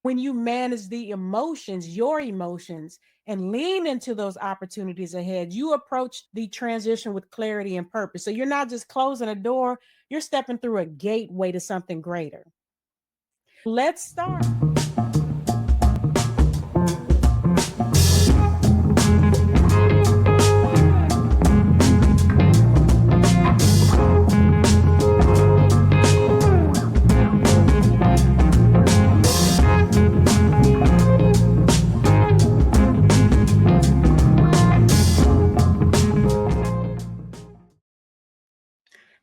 When you manage the emotions, your emotions, and lean into those opportunities ahead, you approach the transition with clarity and purpose. So you're not just closing a door, you're stepping through a gateway to something greater. Let's start.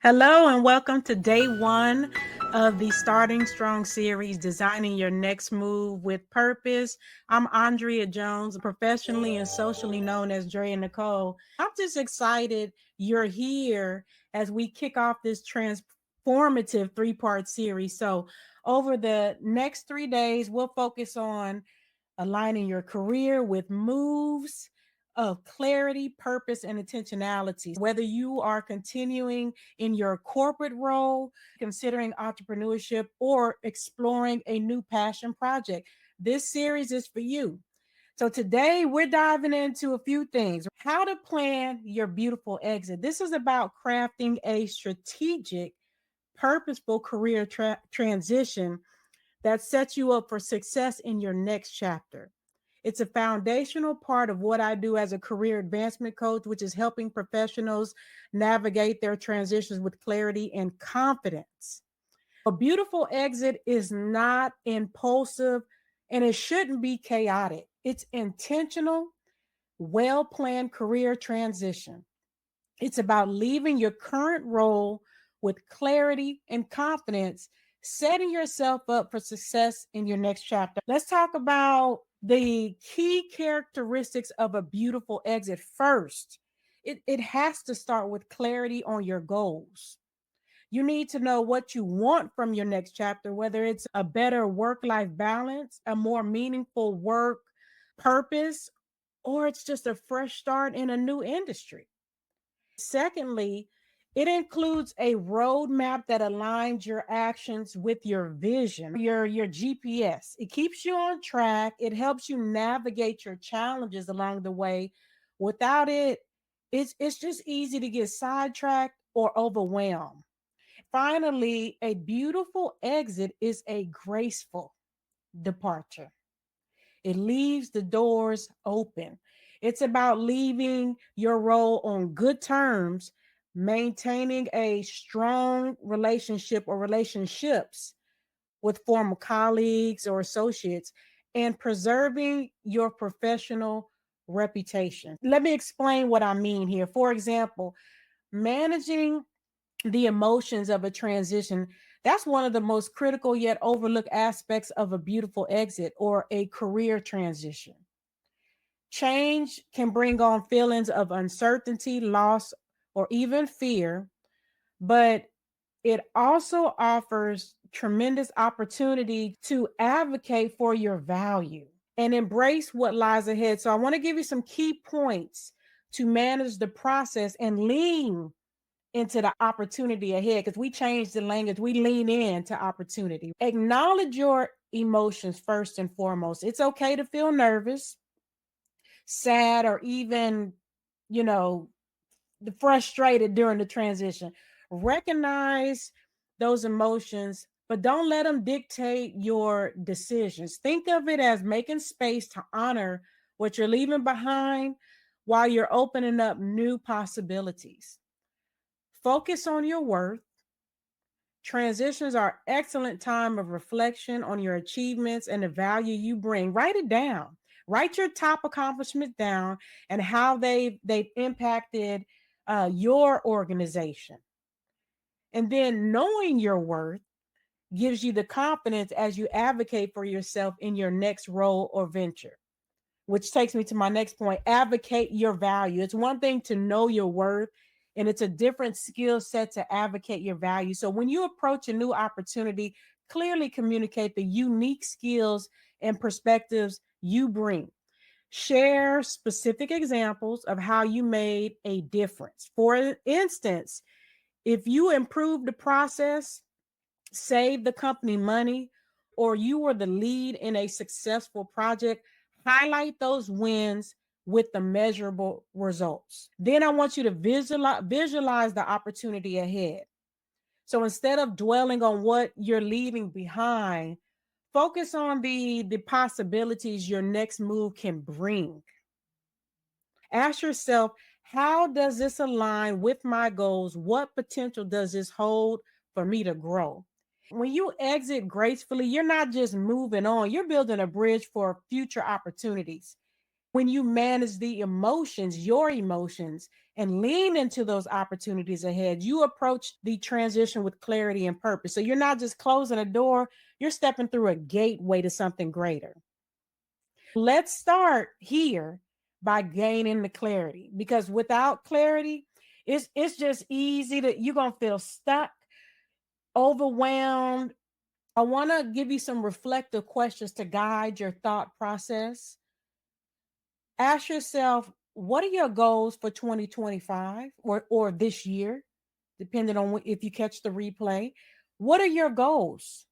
Hello and welcome to day one of the Starting Strong series, Designing Your Next Move with Purpose. I'm Andrea Jones, professionally and socially known as Jraya Nicole. I'm just excited you're here as we kick off this transformative three-part series. So over the next 3 days, we'll focus on aligning your career with moves of clarity, purpose, and intentionality. Whether you are continuing in your corporate role, considering entrepreneurship, or exploring a new passion project, this series is for you. So today we're diving into a few things. How to plan your beautiful exit. This is about crafting a strategic, purposeful career transition that sets you up for success in your next chapter. It's a foundational part of what I do as a career advancement coach, which is helping professionals navigate their transitions with clarity and confidence. A beautiful exit is not impulsive and it shouldn't be chaotic. It's intentional, well planned career transition. It's about leaving your current role with clarity and confidence, setting yourself up for success in your next chapter. Let's talk about the key characteristics of a beautiful exit first. It has to start with clarity on your goals. You need to know what you want from your next chapter, whether it's a better work life balance, a more meaningful work purpose, or it's just a fresh start in a new industry. Secondly, it includes a roadmap that aligns your actions with your vision, your GPS. It keeps you on track. It helps you navigate your challenges along the way. Without it, it's just easy to get sidetracked or overwhelmed. Finally, a beautiful exit is a graceful departure. It leaves the doors open. It's about leaving your role on good terms, maintaining a strong relationship or relationships with former colleagues or associates, and preserving your professional reputation. Let me explain what I mean here. For example, managing the emotions of a transition, that's one of the most critical yet overlooked aspects of a beautiful exit or a career transition. Change can bring on feelings of uncertainty, loss, or even fear, but it also offers tremendous opportunity to advocate for your value and embrace what lies ahead. So I want to give you some key points to manage the process and lean into the opportunity ahead, because we change the language, we lean into opportunity. Acknowledge your emotions first and foremost. It's okay to feel nervous, sad, or even, you know, frustrated during the transition. Recognize those emotions, but don't let them dictate your decisions. Think of it as making space to honor what you're leaving behind while you're opening up new possibilities. Focus on your worth. Transitions are excellent time of reflection on your achievements and the value you bring. Write it down. Write your top accomplishments down and how they've impacted your organization. And then knowing your worth gives you the confidence as you advocate for yourself in your next role or venture. Which takes me to my next point. Advocate your value. It's one thing to know your worth, and it's a different skill set to advocate your value. So when you approach a new opportunity, clearly communicate the unique skills and perspectives you bring. Share specific examples of how you made a difference. For instance, if you improve the process, save the company money, or you were the lead in a successful project, highlight those wins with the measurable results. Then I want you to visualize the opportunity ahead. So instead of dwelling on what you're leaving behind, focus on the possibilities your next move can bring. Ask yourself, how does this align with my goals? What potential does this hold for me to grow? When you exit gracefully, you're not just moving on, you're building a bridge for future opportunities. When you manage the emotions, your emotions, and lean into those opportunities ahead, you approach the transition with clarity and purpose. So you're not just closing a door, you're stepping through a gateway to something greater. Let's start here by gaining the clarity, because without clarity, it's just easy to, you're going to feel stuck, overwhelmed. I want to give you some reflective questions to guide your thought process. Ask yourself, what are your goals for 2025 or this year, depending on if you catch the replay? What are your goals?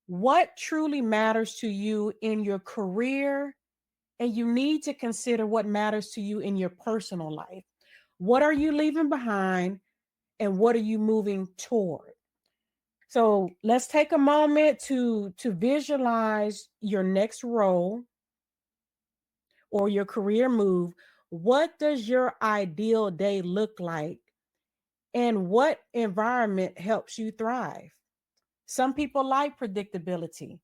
What truly matters to you in your career? And you need to consider what matters to you in your personal life. What are you leaving behind and what are you moving toward? So let's take a moment to visualize your next role or your career move. What does your ideal day look like? And what environment helps you thrive? Some people like predictability.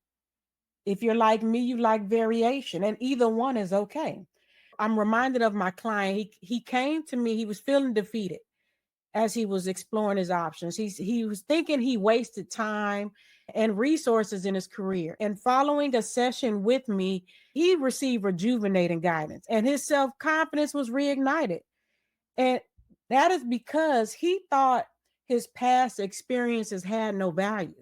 If you're like me, you like variation, and either one is okay. I'm reminded of my client. He came to me, he was feeling defeated as he was exploring his options. He was thinking he wasted time and resources in his career. And following a session with me, he received rejuvenating guidance and his self-confidence was reignited. And that is because he thought his past experiences had no value.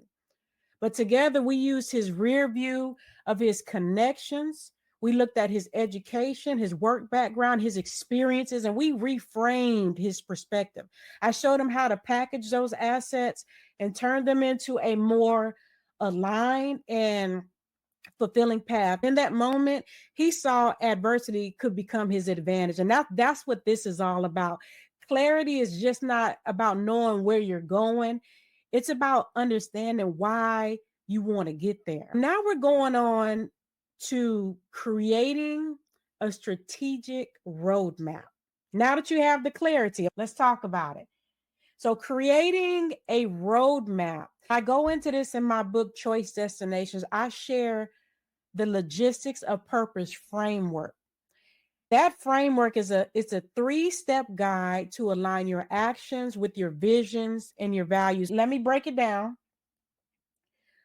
But together we used his rear view of his connections. We looked at his education, his work background, his experiences, and we reframed his perspective. I showed him how to package those assets and turn them into a more aligned and fulfilling path. In that moment, he saw adversity could become his advantage. And that's what this is all about. Clarity is just not about knowing where you're going. It's about understanding why you want to get there. Now we're going on to creating a strategic roadmap. Now that you have the clarity, let's talk about it. So creating a roadmap. I go into this in my book, Choice Destinations. I share the logistics of purpose framework. That framework it's a 3-step guide to align your actions with your visions and your values. Let me break it down.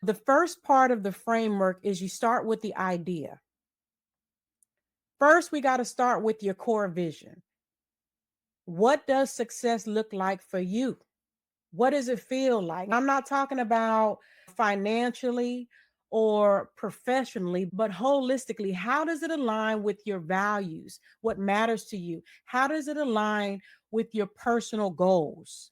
The first part of the framework is you start with the idea. First, we got to start with your core vision. What does success look like for you? What does it feel like? I'm not talking about financially or professionally, but holistically. How does it align with your values? What matters to you? How does it align with your personal goals?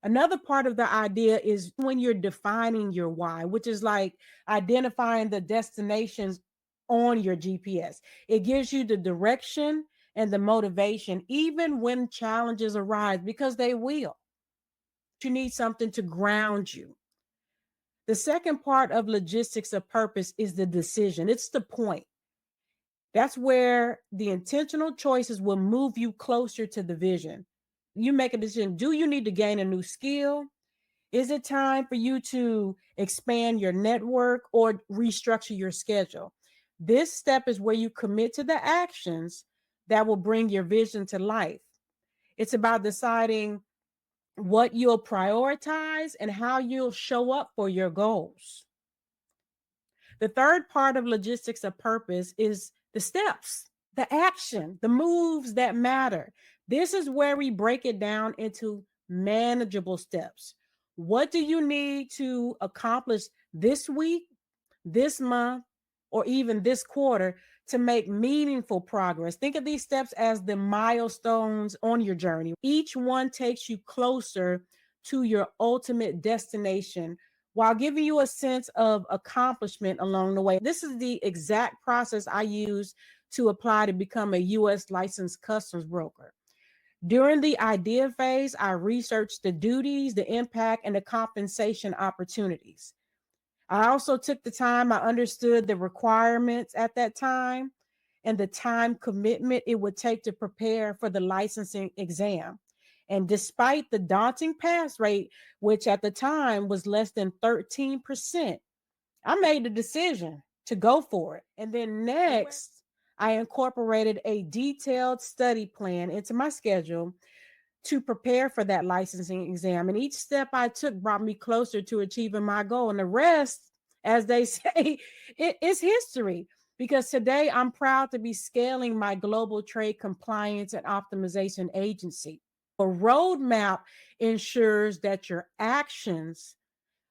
Another part of the idea is when you're defining your why, which is like identifying the destinations on your GPS. It gives you the direction and the motivation, even when challenges arise, because they will. You need something to ground you. The second part of logistics of purpose is the decision. It's the point. That's where the intentional choices will move you closer to the vision. You make a decision. Do you need to gain a new skill? Is it time for you to expand your network or restructure your schedule? This step is where you commit to the actions that will bring your vision to life. It's about deciding what you'll prioritize and how you'll show up for your goals. The third part of logistics of purpose is the steps, the action, the moves that matter. This is where we break it down into manageable steps. What do you need to accomplish this week, this month, or even this quarter to make meaningful progress? Think of these steps as the milestones on your journey. Each one takes you closer to your ultimate destination, while giving you a sense of accomplishment along the way. This is the exact process I use to apply to become a U.S. licensed customs broker. During the idea phase, I researched the duties, the impact, and the compensation opportunities. I also took the time, I understood the requirements at that time and the time commitment it would take to prepare for the licensing exam. And despite the daunting pass rate, which at the time was less than 13%, I made the decision to go for it. And then next, I incorporated a detailed study plan into my schedule to prepare for that licensing exam. And each step I took brought me closer to achieving my goal. And the rest, as they say, it's history. Because today I'm proud to be scaling my global trade compliance and optimization agency. A roadmap ensures that your actions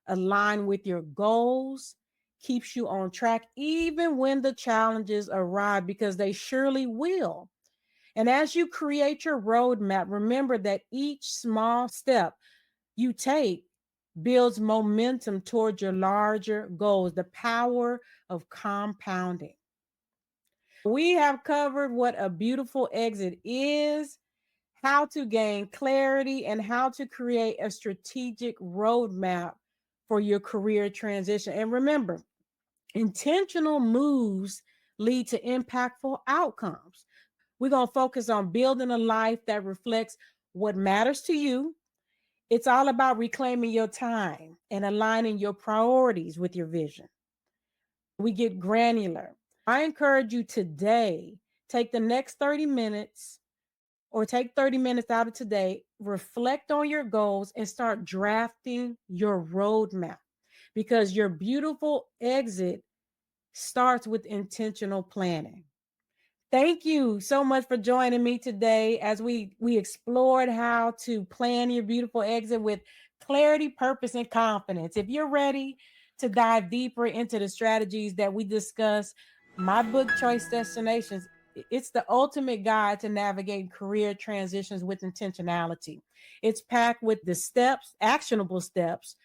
align with your goals, keeps you on track, even when the challenges arrive, because they surely will. And as you create your roadmap, remember that each small step you take builds momentum towards your larger goals, the power of compounding. We have covered what a beautiful exit is, how to gain clarity, and how to create a strategic roadmap for your career transition. And remember, intentional moves lead to impactful outcomes. We're going to focus on building a life that reflects what matters to you. It's all about reclaiming your time and aligning your priorities with your vision. We get granular. I encourage you today, take the next 30 minutes or take 30 minutes out of today, reflect on your goals and start drafting your roadmap, because your beautiful exit starts with intentional planning. Thank you so much for joining me today as we explored how to plan your beautiful exit with clarity, purpose, and confidence. If you're ready to dive deeper into the strategies that we discuss, my book, Choice Destinations, it's the ultimate guide to navigate career transitions with intentionality. It's packed with the steps, actionable steps,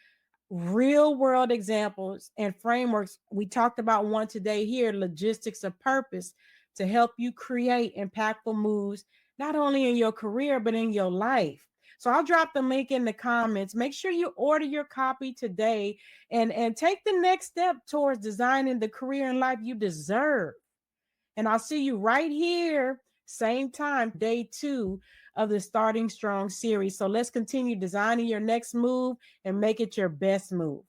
real world examples and frameworks. We talked about one today here, logistics of purpose, to help you create impactful moves, not only in your career, but in your life. So I'll drop the link in the comments. Make sure you order your copy today and take the next step towards designing the career and life you deserve. And I'll see you right here, same time, day 2 of the Starting Strong series. So let's continue designing your next move and make it your best move.